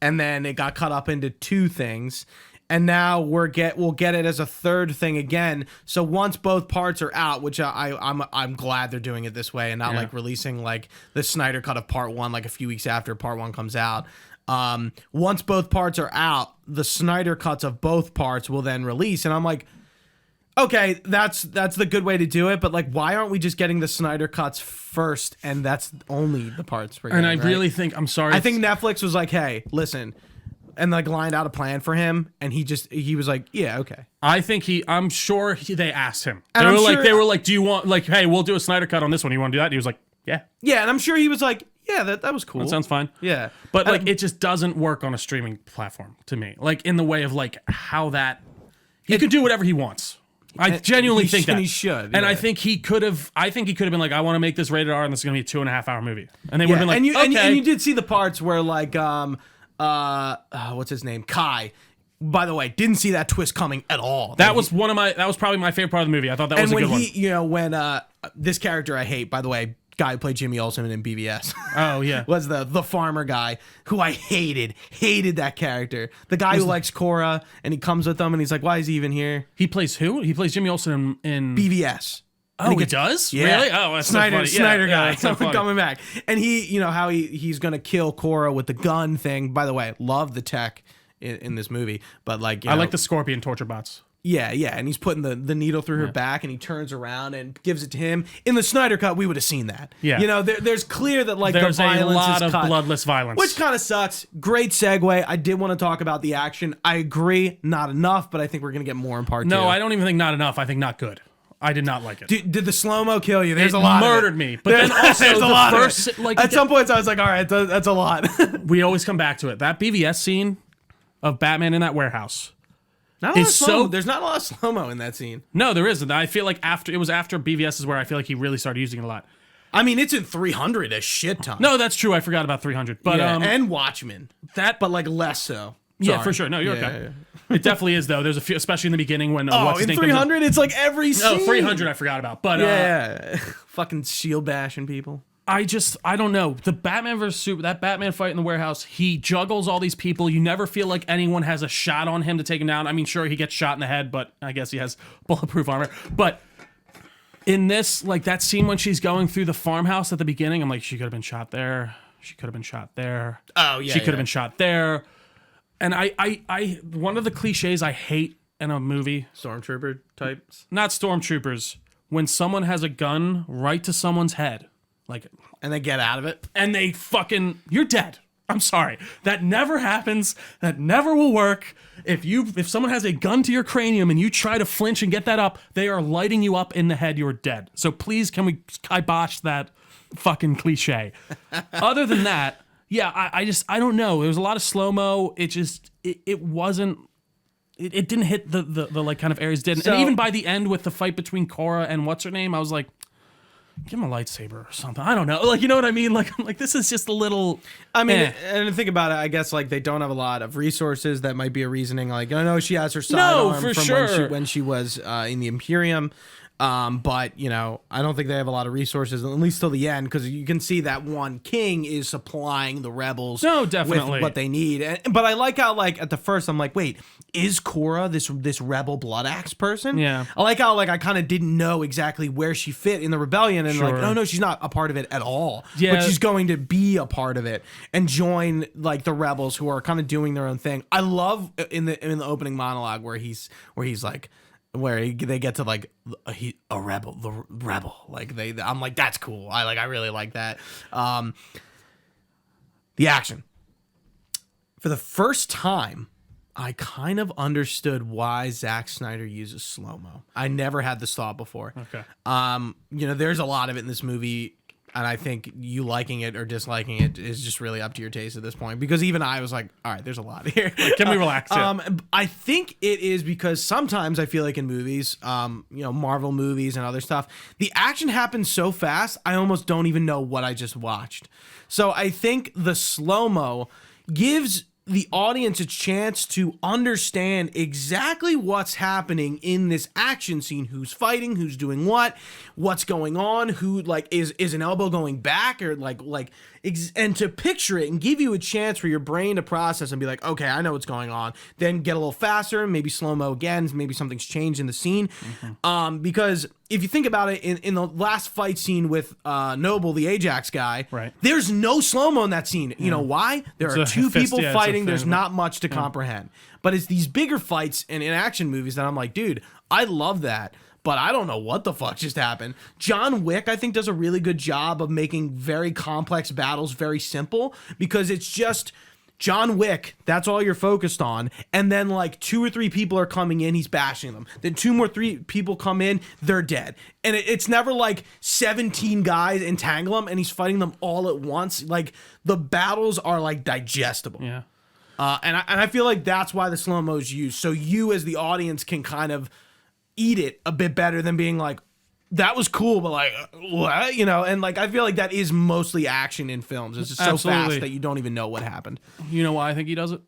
A: and then it got cut up into two things. And now we'll get it as a third thing again. So once both parts are out, which I'm glad they're doing it this way and not like releasing like the Snyder cut of part 1 like a few weeks after part 1 comes out. Once both parts are out, the Snyder cuts of both parts will then release. And I'm like, okay, that's the good way to do it. But like, why aren't we just getting the Snyder cuts first? And that's only the parts we're getting,
B: and I really think, I'm sorry.
A: I think Netflix was like, hey, listen. And like lined out a plan for him, and he was like, yeah, okay.
B: I'm sure they asked him. They were like, do you want, like, hey, we'll do a Snyder cut on this one. You want to do that? And he was like, yeah. Yeah,
A: and I'm sure he was like, yeah, that was cool.
B: That sounds fine.
A: Yeah.
B: But like, it just doesn't work on a streaming platform to me. Like, in the way of like how that, he could do whatever he wants. I genuinely think that
A: he should,
B: and I think he could have. I think he could have been like, I want to make this rated R, and this is gonna be a 2.5 hour movie. And they would have been like, okay.
A: And you did see the parts where like what's his name? Kai. By the way, didn't see that twist coming at all.
B: That was probably my favorite part of the movie. I thought that was a good one.
A: And when this character I hate, by the way, guy who played Jimmy Olsen in BVS.
B: Oh yeah.
A: Was the farmer guy who I hated that character. The guy who likes Cora and he comes with them and he's like, why is he even here?
B: He plays who? He plays Jimmy Olsen in
A: BVS.
B: Oh, he does?
A: Yeah.
B: Really? Oh, that's
A: Snyder,
B: so funny.
A: Snyder guy.
B: Yeah, so
A: coming back. And he, how he's going to kill Cora with the gun thing. By the way, love the tech in this movie. But like,
B: I like the Scorpion torture bots.
A: Yeah. And he's putting the needle through her back and he turns around and gives it to him. In the Snyder cut, we would have seen that.
B: Yeah.
A: There's clear that like
B: there's
A: the violence
B: a lot
A: is
B: of bloodless violence.
A: Which kind of sucks. Great segue. I did want to talk about the action. I agree, not enough, but I think we're going to get more in part 2.
B: No, I don't even think not enough. I think not good. I did not like it.
A: Did the slow-mo kill you? There's a lot
B: murdered
A: of it.
B: me. But then also
A: there's a lot
B: first,
A: of it.
B: like,
A: at some points I was like, all right, that's a lot.
B: We always come back to it. That BVS scene of Batman in that warehouse.
A: There's not a lot of slow-mo in that scene.
B: No, there isn't. I feel like after BVS is where I feel like he really started using it a lot.
A: I mean, it's in 300 a shit ton.
B: No, that's true. I forgot about 300. But
A: and Watchmen. But like less so.
B: Sorry. Yeah, for sure. No, you're okay. Yeah. It definitely is though. There's a few, especially in the beginning when
A: in 300 it's like every scene.
B: No, 300 I forgot about. But
A: fucking shield bashing people.
B: I don't know. The Batman versus that Batman fight in the warehouse, he juggles all these people. You never feel like anyone has a shot on him to take him down. I mean, sure, he gets shot in the head, but I guess he has bulletproof armor. But in this, like that scene when she's going through the farmhouse at the beginning, I'm like, she could have been shot there. She could have been shot there.
A: Oh, yeah.
B: She could have been shot there. And I one of the cliches I hate in a movie.
A: Stormtrooper types?
B: Not stormtroopers. When someone has a gun right to someone's head. Like,
A: and they get out of it.
B: And they fucking, you're dead. I'm sorry. That never happens. That never will work. If someone has a gun to your cranium and you try to flinch and get that up, they are lighting you up in the head. You're dead. So please, can we kibosh that fucking cliche? Other than that, yeah, I don't know. There was a lot of slow-mo. It wasn't. It didn't hit the like kind of areas it did. And even by the end with the fight between Cora and what's her name, I was like, give him a lightsaber or something. I don't know. Like, you know what I mean? Like, I'm like, this is just a little.
A: I mean, and think about it. I guess like they don't have a lot of resources. That might be a reasoning. Like, I know she has her sidearm
B: for
A: from
B: sure.
A: when she was in the Imperium. But you know, I don't think they have a lot of resources, at least till the end, because you can see that one king is supplying the rebels
B: definitely
A: with what they need. But I like how, like, at the first, I'm like, wait, is Cora this rebel blood axe person?
B: Yeah.
A: I like how, like, I kind of didn't know exactly where she fit in the rebellion, and like, oh no, she's not a part of it at all.
B: Yeah.
A: But she's going to be a part of it and join like the rebels who are kind of doing their own thing. I love in the opening monologue where he's like, they get to like a rebel, the rebel. Like I'm like, that's cool. I really like that. The action. For the first time, I kind of understood why Zack Snyder uses slow-mo. I never had this thought before.
B: Okay.
A: You know, there's a lot of it in this movie, and I think you liking it or disliking it is just really up to your taste at this point. Because even I was like, all right, there's a lot here.
B: Can we relax?
A: I think it is because sometimes I feel like in movies, you know, Marvel movies and other stuff, the action happens so fast, I almost don't even know what I just watched. So I think the slow-mo gives the audience a chance to understand exactly what's happening in this action scene, who's fighting, who's doing what's going on, who like is an elbow going back or and to picture it and give you a chance for your brain to process and be like, okay, I know what's going on. Then get a little faster, maybe slow-mo again, maybe something's changed in the scene. Because if you think about it, in the last fight scene with Noble, the Ajax guy,
B: right, there's
A: there's no slow-mo in that scene. You know why? There are two people fighting. There's not much to comprehend. But it's these bigger fights in action movies that I'm like, dude, I love that. But I don't know what the fuck just happened. John Wick, I think, does a really good job of making very complex battles very simple, because it's just John Wick, that's all you're focused on. And then like 2 or 3 people are coming in, he's bashing them. Then 3 people come in, they're dead. And it's never like 17 guys entangle him and he's fighting them all at once. Like the battles are like digestible.
B: Yeah.
A: And I feel like that's why the slow-mo is used. So you as the audience can kind of eat it a bit better than being like, that was cool, but like, what? You know, and like, I feel like that is mostly action in films. It's just so fast that you don't even know what happened.
B: You know why I think he does it?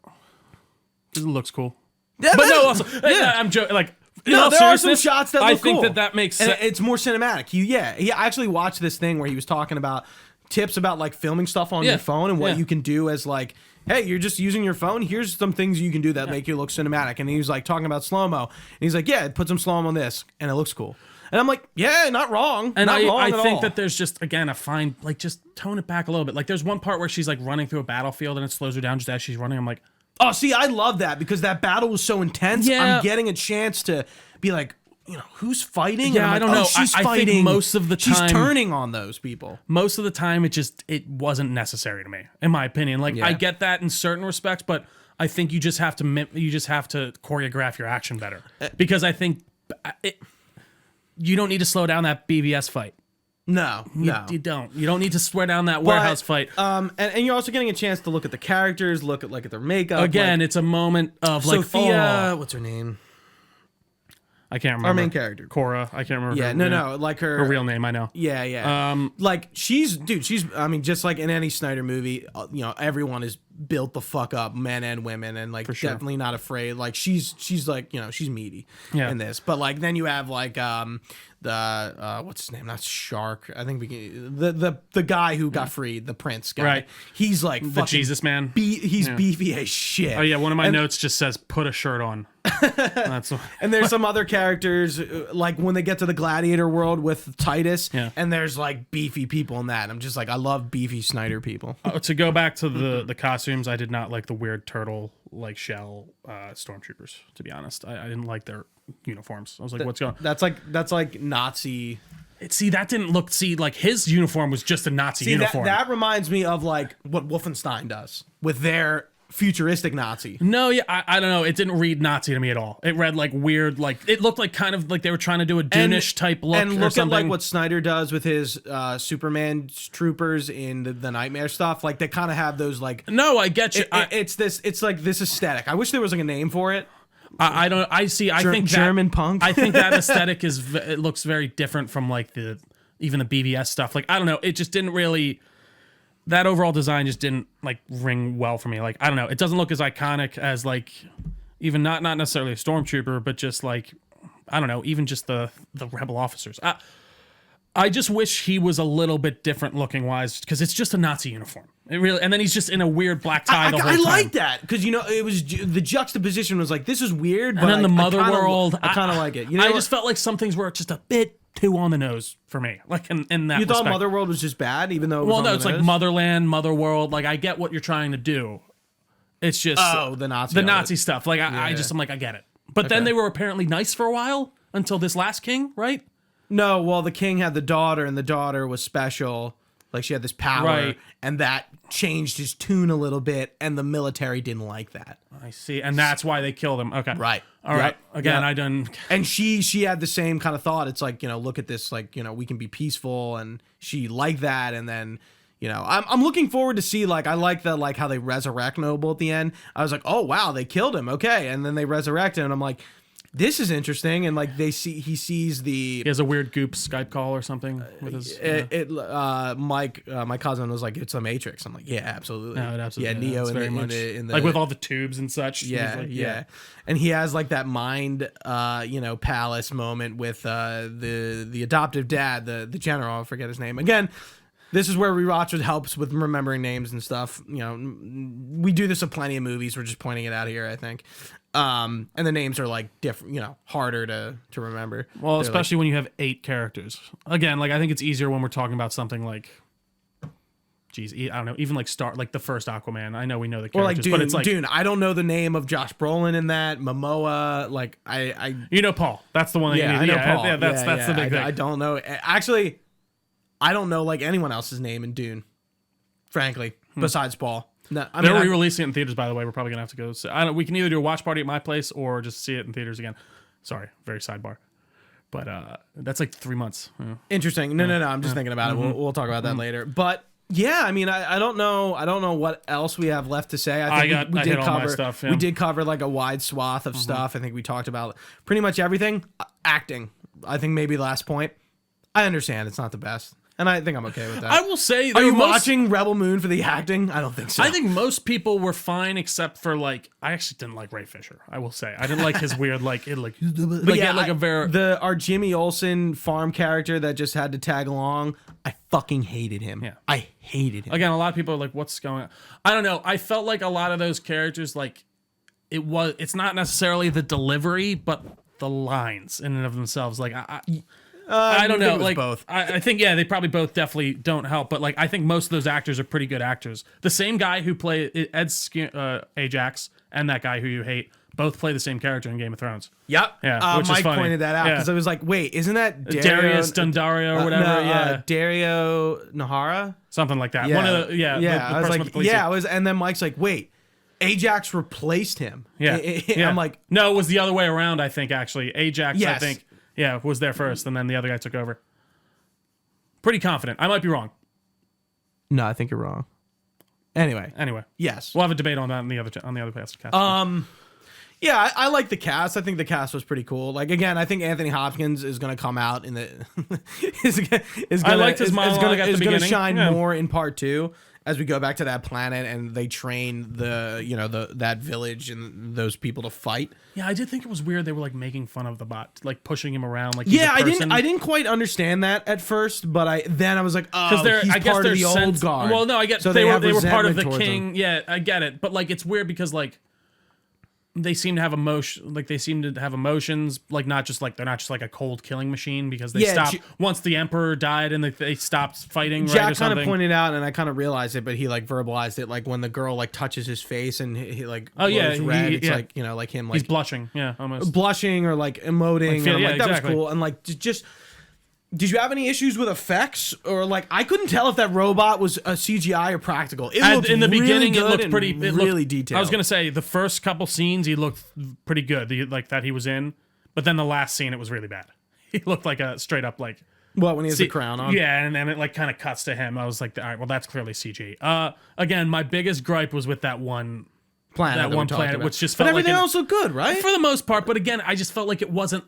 B: Because it looks cool.
A: Yeah,
B: but no, also, I'm joking. Like,
A: no, there are some shots that look cool.
B: I think that makes sense.
A: It's more cinematic. He actually watched this thing where he was talking about tips about like filming stuff on your phone and what you can do as like, hey, you're just using your phone. Here's some things you can do that make you look cinematic. And he was like talking about slow-mo. And he's like, yeah, put some slow-mo on this and it looks cool. And I'm like, yeah, not wrong.
B: And I think
A: all.
B: that there's just, again, a fine, like, just tone it back a little bit. Like, there's one part where she's like running through a battlefield and it slows her down just as she's running. I'm like,
A: oh, see, I love that because that battle was so intense.
B: Yeah.
A: I'm getting a chance to be like, you know, who's fighting?
B: Yeah,
A: I
B: don't know.
A: She's
B: I
A: fighting.
B: think most of the time,
A: she's turning on those people.
B: Most of the time, it wasn't necessary to me, in my opinion. Like, I get that in certain respects, but I think you just have to choreograph your action better, because I think you don't need to slow down that BVS fight.
A: No,
B: you don't. You don't need to swear down that warehouse fight.
A: And you're also getting a chance to look at the characters, look at their makeup.
B: Again, it's a moment of like,
A: Sophia, what's her name?
B: I can't remember.
A: Our main character.
B: Cora. I can't remember.
A: Yeah, no, like her
B: real name, I know.
A: Yeah. Like she's, I mean, just like in any Snyder movie, you know, everyone is built the fuck up, men and women, and like definitely not afraid. Like she's like, you know, she's meaty in this. But like then you have like the what's his name? That's Shark. I think the guy who got freed, the prince guy.
B: Right.
A: He's like
B: the Jesus man.
A: He's beefy as shit.
B: Oh yeah, one of my notes just says put a shirt on.
A: And there's some other characters like when they get to the gladiator world with Titus, and there's like beefy people in that. I'm just like, I love beefy Snyder people.
B: To go back to the costumes, I did not like the weird turtle like shell stormtroopers. To be honest, I didn't like their uniforms. I was like, what's going on?
A: That's like Nazi.
B: See, that didn't look. See, like his uniform was just a Nazi uniform.
A: That reminds me of like what Wolfenstein does with their futuristic Nazi.
B: No, yeah, I don't know. It didn't read Nazi to me at all. It read like weird, like it looked like kind of like they were trying to do a Dune-ish type look.
A: And look
B: or something.
A: at like what Snyder does with his Superman troopers in the Nightmare stuff. Like they kind of have those like.
B: No, I get you.
A: It's like this aesthetic. I wish there was like a name for it.
B: I don't. I see. I think
A: German punk.
B: I think that aesthetic it looks very different from like even the BVS stuff. Like I don't know. It just didn't really. That overall design just didn't like ring well for me. Like I don't know. It doesn't look as iconic as like even not necessarily a stormtrooper, but just like I don't know. Even just the rebel officers. I just wish he was a little bit different looking wise because it's just a Nazi uniform. It really, and then he's just in a weird black tie the whole time.
A: I like that because it was the juxtaposition was like this is weird,
B: and
A: but
B: then the mother world.
A: I kind of like it.
B: I just felt like some things were just a bit too on the nose for me. Like in that.
A: You thought Motherworld was just bad, even though it was
B: it's like Motherland, Motherworld. Like I get what you're trying to do. It's just
A: the Nazi
B: stuff. Like I'm like I get it. But then they were apparently nice for a while until this last king, right?
A: No, well, the king had the daughter, and the daughter was special. Like, she had this power,
B: right.
A: And that changed his tune a little bit, and the military didn't like that.
B: I see, and that's why they killed him. Okay.
A: Right.
B: All right. Again, I done...
A: And she had the same kind of thought. It's like, look at this, like, we can be peaceful, and she liked that, and then... I'm looking forward to see, like, I like the, like, how they resurrect Noble at the end. I was like, oh, wow, they killed him. Okay. And then they resurrect him, and I'm like... This is interesting, and like he sees the.
B: He has a weird Goop Skype call or something with his.
A: Mike, my cousin was like, "It's a Matrix." I'm like, "Yeah, absolutely."
B: No, it absolutely.
A: Yeah, Neo in the
B: like with all the tubes and such.
A: Yeah,
B: like,
A: yeah, and he has like that mind, palace moment with the adoptive dad, the general. I forget his name again. This is where rewatch helps with remembering names and stuff. We do this with plenty of movies. We're just pointing it out here, I think. And the names are like different, harder to remember.
B: Well,
A: They're
B: especially when you have 8 characters. Again, like I think it's easier when we're talking about something like, geez, I don't know, even like the first Aquaman. I know we know the characters,
A: or like Dune,
B: but it's like
A: Dune. I don't know the name of Josh Brolin in that. Momoa, like I
B: Paul. That's the one that you need.
A: I know Paul.
B: Yeah, that's the big thing.
A: I don't know. Actually, I don't know like anyone else's name in Dune. Frankly, besides Paul. No,
B: they're re-releasing it in theaters, by the way. We're probably gonna have to go. We can either do a watch party at my place or just see it in theaters again. Sorry, very sidebar, but that's like 3 months. Yeah.
A: Interesting. No. I'm just thinking about it. We'll talk about that later. But yeah, I mean, I don't know what else we have left to say. I think we did cover
B: stuff. Yeah.
A: We did cover like a wide swath of stuff. I think we talked about pretty much everything. Acting. I think maybe the last point. I understand it's not the best. And I think I'm okay with that.
B: I will say,
A: are you watching Rebel Moon for the acting? I don't think so.
B: I think most people were fine, except for like, I actually didn't like Ray Fisher. I will say, I didn't like his weird
A: our Jimmy Olsen farm character that just had to tag along. I fucking hated him.
B: Yeah,
A: I hated him.
B: Again, a lot of people are like, "What's going on?" I don't know. I felt like a lot of those characters, like it's not necessarily the delivery, but the lines in and of themselves. Like I don't know. Like
A: both.
B: I think they probably both definitely don't help. But like I think most of those actors are pretty good actors. The same guy who played Ajax and that guy who you hate both play the same character in Game of Thrones.
A: Yep.
B: Yeah. Which
A: Mike
B: is funny.
A: pointed that out because I was like, wait, isn't that
B: Darius Dondarrion or whatever?
A: Dario Nahara,
B: something like that.
A: Yeah.
B: One of the
A: I was like, I was, and then Mike's like, wait. Ajax replaced him.
B: Yeah.
A: I'm like,
B: no, it was the other way around. I think actually Ajax.
A: Yes.
B: I think. Yeah, was there first, and then the other guy took over. Pretty confident. I might be wrong.
A: No, I think you're wrong. Anyway, yes,
B: we'll have a debate on that on the other podcast.
A: Yeah, I like the cast. I think the cast was pretty cool. Like again, I think Anthony Hopkins is going to come out in the
B: I liked his monologue at the beginning.
A: Going to shine more in part 2 as we go back to that planet and they train that village and those people to fight.
B: Yeah, I did think it was weird. They were like making fun of the bot, like pushing him around. Like
A: I didn't quite understand that at first, but I was like, oh, he's part of the old guard.
B: Well, no, I get
A: so
B: they were part of the king.
A: Him.
B: Yeah, I get it, but like it's weird because like. They seem to have emotions, like not just like they're not just like a cold killing machine because they stopped once the emperor died and they stopped fighting.
A: Jack kind of pointed out, and I kind of realized it, but he like verbalized it, like when the girl like touches his face and he like glows red. It's like like him like
B: he's blushing, almost
A: blushing or like emoting. That
B: exactly.
A: was cool, and like just Did you have any issues with effects, or like I couldn't tell if that robot was a CGI or practical? It looked
B: in the
A: really
B: beginning, it
A: good
B: looked
A: and
B: pretty
A: really detailed.
B: I was gonna say the first couple scenes he looked pretty good, like that he was in, but then the last scene it was really bad. He looked like a straight up like
A: what when he has the crown on.
B: Yeah, and then it like kind of cuts to him. I was like, all right, well that's clearly CG. Again, my biggest gripe was with that one planet, which just felt
A: but everything
B: like
A: else looked good, right?
B: for the most part. But again, I just felt like it wasn't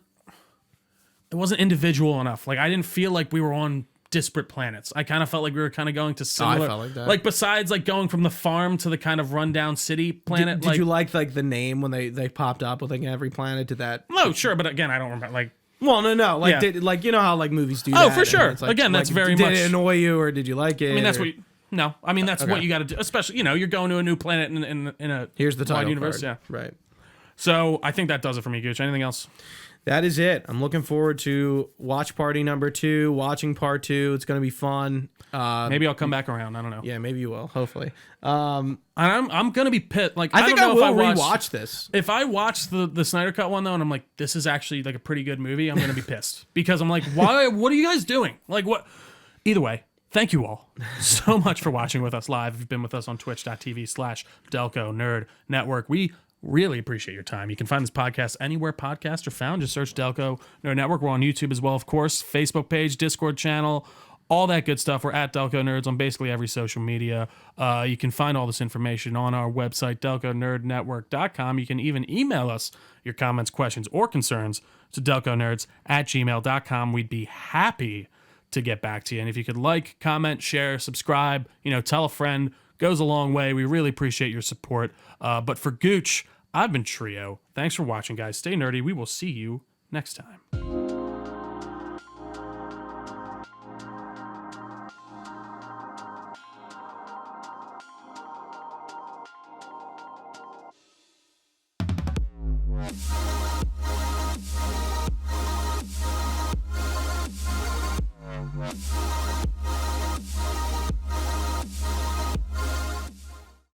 B: individual enough. Like I didn't feel like we were on disparate planets. I kind of felt like we were kind of going to similar.
A: I felt like that.
B: Like besides like going from the farm to the kind of rundown city planet.
A: Did you like the name when they popped up with like every planet? Did that?
B: No, sure, but again, I don't remember. Like,
A: well, no. Like,
B: Yeah.
A: like you know how like movies do.
B: Oh,
A: that,
B: for
A: and
B: sure.
A: it's like-
B: Again, that's very
A: did
B: much-
A: it annoy you, or did you like it?
B: I mean, that's
A: or-
B: what. No, I mean that's what you got to do. Especially, you're going to a new planet in a
A: Here's the
B: wide
A: title
B: universe.
A: card.
B: Yeah.
A: Right.
B: So I think that does it for me, Gooch. Anything else?
A: That is it. I'm looking forward to watch party number 2, watching part 2. It's going to be fun.
B: Maybe I'll come back around. I don't know.
A: Yeah, maybe you will. Hopefully.
B: I'm gonna be pissed. Like
A: I think
B: don't know
A: I will
B: if
A: rewatch this.
B: If I watch the Snyder Cut one though, and I'm like, this is actually like a pretty good movie, I'm gonna be pissed because I'm like, why? What are you guys doing? Like what? Either way, thank you all so much for watching with us live. If you've been with us on twitch.tv/Delco Nerd Network, we really appreciate your time. You can find this podcast anywhere podcasts are found. Just search Delco Nerd Network. We're on YouTube as well, of course. Facebook page, Discord channel, all that good stuff. We're at Delco Nerds on basically every social media. You can find all this information on our website, delconerdnetwork.com. You can even email us your comments, questions, or concerns to delconerds@gmail.com. We'd be happy to get back to you. And if you could like, comment, share, subscribe, tell a friend, goes a long way. We really appreciate your support. But for Gooch, I've been Trio. Thanks for watching, guys. Stay nerdy. We will see you next time.